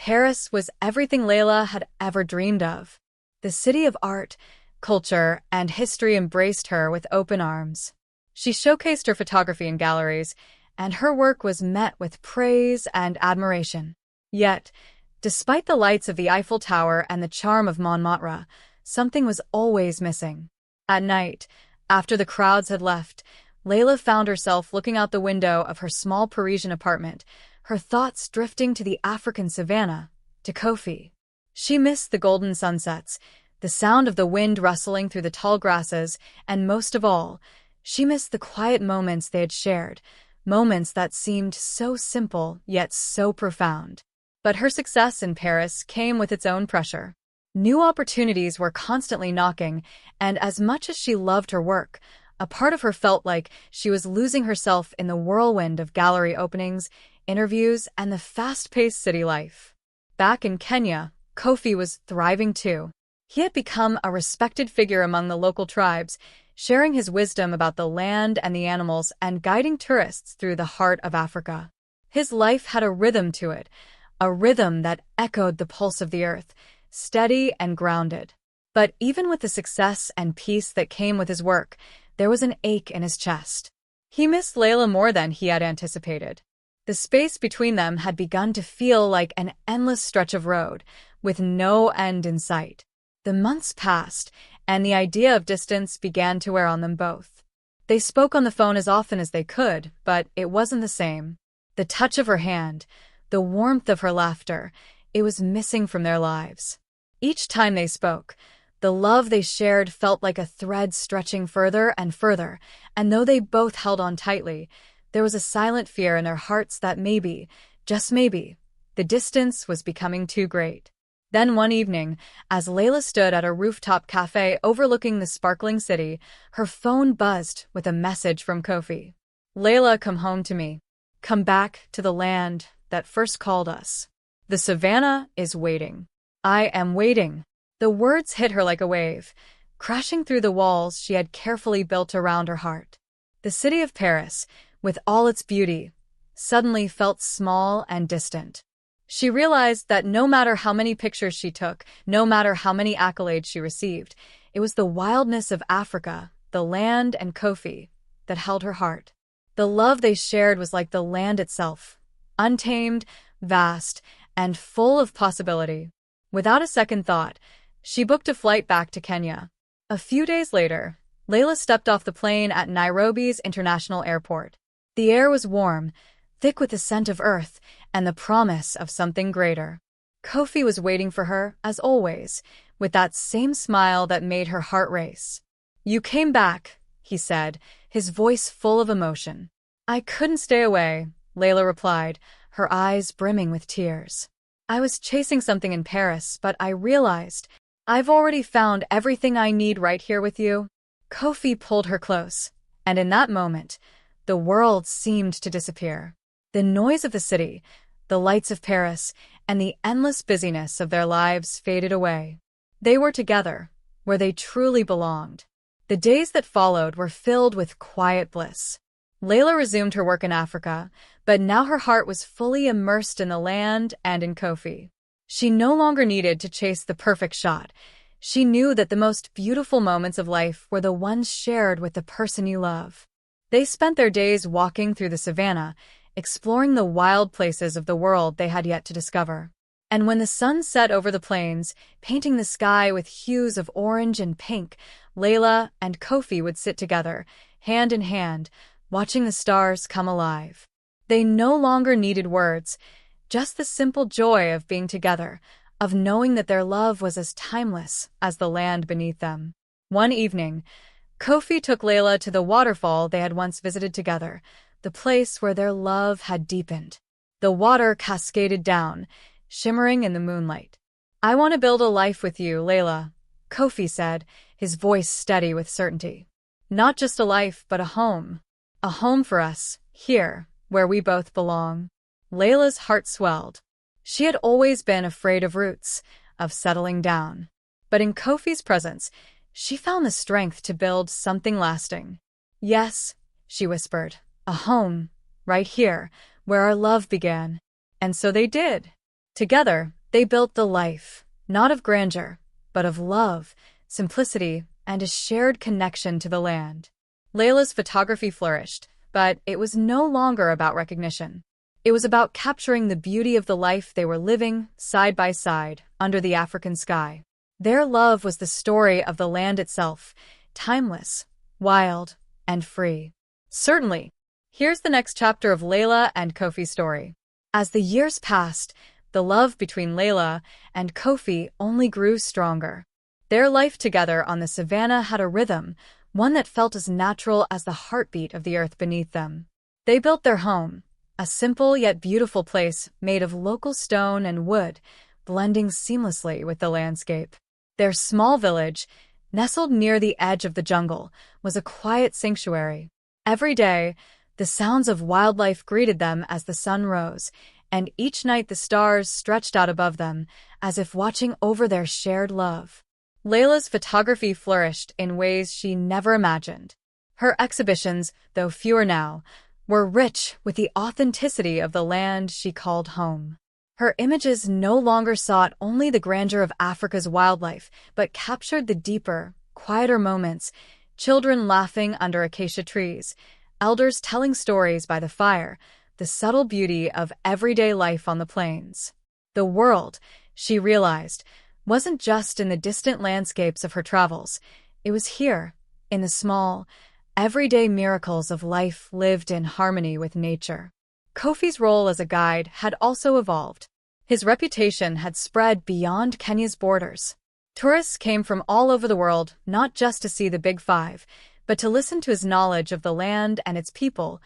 Paris was everything Layla had ever dreamed of. The city of art, culture, and history embraced her with open arms. She showcased her photography in galleries, and her work was met with praise and admiration. Yet, despite the lights of the Eiffel Tower and the charm of Montmartre, something was always missing. At night, after the crowds had left, Layla found herself looking out the window of her small Parisian apartment, her thoughts drifting to the African savannah, to Kofi. She missed the golden sunsets, the sound of the wind rustling through the tall grasses, and most of all, she missed the quiet moments they had shared, moments that seemed so simple yet so profound. But her success in Paris came with its own pressure. New opportunities were constantly knocking, and as much as she loved her work, a part of her felt like she was losing herself in the whirlwind of gallery openings, interviews, and the fast-paced city life. Back in Kenya, Kofi was thriving too. He had become a respected figure among the local tribes, sharing his wisdom about the land and the animals and guiding tourists through the heart of Africa. His life had a rhythm to it, a rhythm that echoed the pulse of the earth, steady and grounded. But even with the success and peace that came with his work, there was an ache in his chest. He missed Layla more than he had anticipated. The space between them had begun to feel like an endless stretch of road, with no end in sight. The months passed, and the idea of distance began to wear on them both. They spoke on the phone as often as they could, but it wasn't the same. The touch of her hand, the warmth of her laughter, it was missing from their lives. Each time they spoke, the love they shared felt like a thread stretching further and further, and though they both held on tightly, there was a silent fear in their hearts that maybe, just maybe, the distance was becoming too great. Then one evening, as Layla stood at a rooftop cafe overlooking the sparkling city, her phone buzzed with a message from Kofi. "Layla, come home to me. Come back to the land that first called us. The savannah is waiting. I am waiting." The words hit her like a wave, crashing through the walls she had carefully built around her heart. The city of Paris, with all its beauty, suddenly felt small and distant. She realized that no matter how many pictures she took, no matter how many accolades she received, it was the wildness of Africa, the land and Kofi, that held her heart. The love they shared was like the land itself, untamed, vast, and full of possibility. Without a second thought, she booked a flight back to Kenya. A few days later, Layla stepped off the plane at Nairobi's International Airport. The air was warm, thick with the scent of earth and the promise of something greater. Kofi was waiting for her, as always, with that same smile that made her heart race. "You came back," he said, his voice full of emotion. "I couldn't stay away," Layla replied, her eyes brimming with tears. "I was chasing something in Paris, but I realized I've already found everything I need right here with you." Kofi pulled her close, and in that moment, the world seemed to disappear. The noise of the city, the lights of Paris, and the endless busyness of their lives faded away. They were together, where they truly belonged. The days that followed were filled with quiet bliss. Layla resumed her work in Africa, but now her heart was fully immersed in the land and in Kofi. She no longer needed to chase the perfect shot. She knew that the most beautiful moments of life were the ones shared with the person you love. They spent their days walking through the savannah, exploring the wild places of the world they had yet to discover. And when the sun set over the plains, painting the sky with hues of orange and pink, Layla and Kofi would sit together, hand in hand, watching the stars come alive. They no longer needed words, just the simple joy of being together, of knowing that their love was as timeless as the land beneath them. One evening, Kofi took Layla to the waterfall they had once visited together, the place where their love had deepened. The water cascaded down, shimmering in the moonlight. "I want to build a life with you, Layla," Kofi said, his voice steady with certainty. "Not just a life, but a home. A home for us, here, where we both belong." Layla's heart swelled. She had always been afraid of roots, of settling down. But in Kofi's presence, she found the strength to build something lasting. "Yes," she whispered, "a home, right here, where our love began." And so they did. Together, they built the life, not of grandeur, but of love, simplicity, and a shared connection to the land. Layla's photography flourished, but it was no longer about recognition. It was about capturing the beauty of the life they were living side by side under the African sky. Their love was the story of the land itself, timeless, wild, and free. Certainly. Here's the next chapter of Layla and Kofi's story. As the years passed, the love between Layla and Kofi only grew stronger. Their life together on the savannah had a rhythm, one that felt as natural as the heartbeat of the earth beneath them. They built their home, a simple yet beautiful place made of local stone and wood, blending seamlessly with the landscape. Their small village, nestled near the edge of the jungle, was a quiet sanctuary. Every day, the sounds of wildlife greeted them as the sun rose, and each night the stars stretched out above them, as if watching over their shared love. Layla's photography flourished in ways she never imagined. Her exhibitions, though fewer now, were rich with the authenticity of the land she called home. Her images no longer sought only the grandeur of Africa's wildlife, but captured the deeper, quieter moments, children laughing under acacia trees, elders telling stories by the fire, the subtle beauty of everyday life on the plains. The world, she realized, wasn't just in the distant landscapes of her travels. It was here, in the small, everyday miracles of life lived in harmony with nature. Kofi's role as a guide had also evolved. His reputation had spread beyond Kenya's borders. Tourists came from all over the world, not just to see the Big Five, but to listen to his knowledge of the land and its people,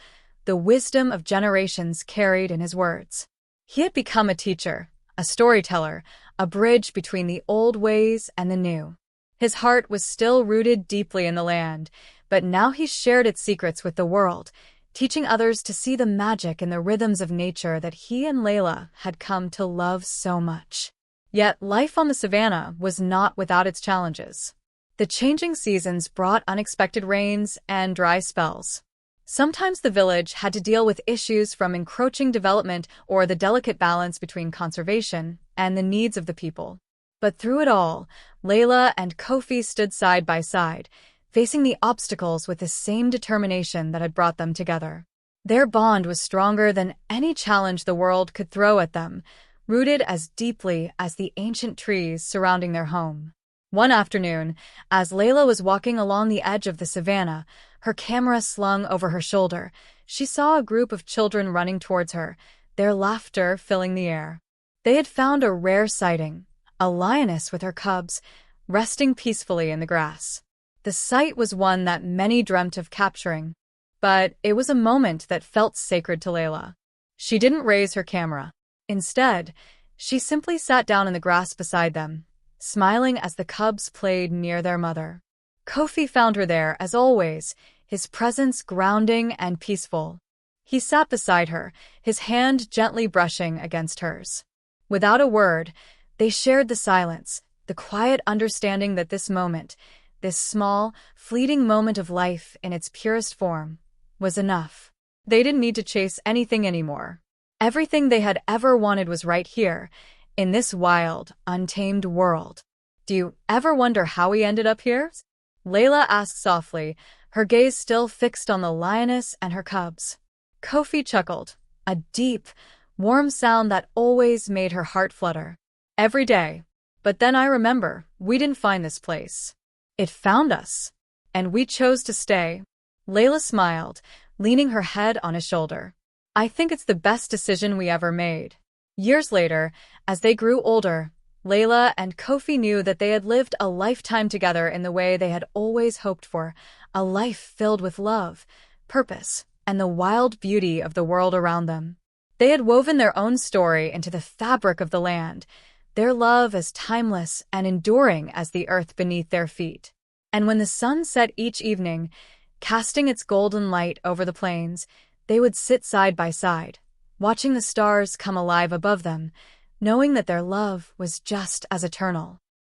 the wisdom of generations carried in his words. He had become a teacher, a storyteller, a bridge between the old ways and the new. His heart was still rooted deeply in the land, but now he shared its secrets with the world, teaching others to see the magic in the rhythms of nature that he and Layla had come to love so much. Yet life on the savannah was not without its challenges. The changing seasons brought unexpected rains and dry spells. Sometimes the village had to deal with issues from encroaching development or the delicate balance between conservation and the needs of the people. But through it all, Layla and Kofi stood side by side, facing the obstacles with the same determination that had brought them together. Their bond was stronger than any challenge the world could throw at them, rooted as deeply as the ancient trees surrounding their home. One afternoon, as Layla was walking along the edge of the savannah, her camera slung over her shoulder, she saw a group of children running towards her, their laughter filling the air. They had found a rare sighting, a lioness with her cubs, resting peacefully in the grass. The sight was one that many dreamt of capturing, but it was a moment that felt sacred to Layla. She didn't raise her camera. Instead, she simply sat down in the grass beside them, smiling as the cubs played near their mother. Kofi found her there, as always, his presence grounding and peaceful. He sat beside her, his hand gently brushing against hers. Without a word, they shared the silence, the quiet understanding that this moment, this small, fleeting moment of life in its purest form, was enough. They didn't need to chase anything anymore. Everything they had ever wanted was right here, in this wild, untamed world. Do you ever wonder how we ended up here? Layla asked softly, her gaze still fixed on the lioness and her cubs. Kofi chuckled, a deep, warm sound that always made her heart flutter. Every day. But then I remember, we didn't find this place. It found us. And we chose to stay. Layla smiled, leaning her head on his shoulder. I think it's the best decision we ever made. Years later, as they grew older, Layla and Kofi knew that they had lived a lifetime together in the way they had always hoped for, a life filled with love, purpose, and the wild beauty of the world around them. They had woven their own story into the fabric of the land, their love as timeless and enduring as the earth beneath their feet. And when the sun set each evening, casting its golden light over the plains, they would sit side by side, watching the stars come alive above them, knowing that their love was just as eternal.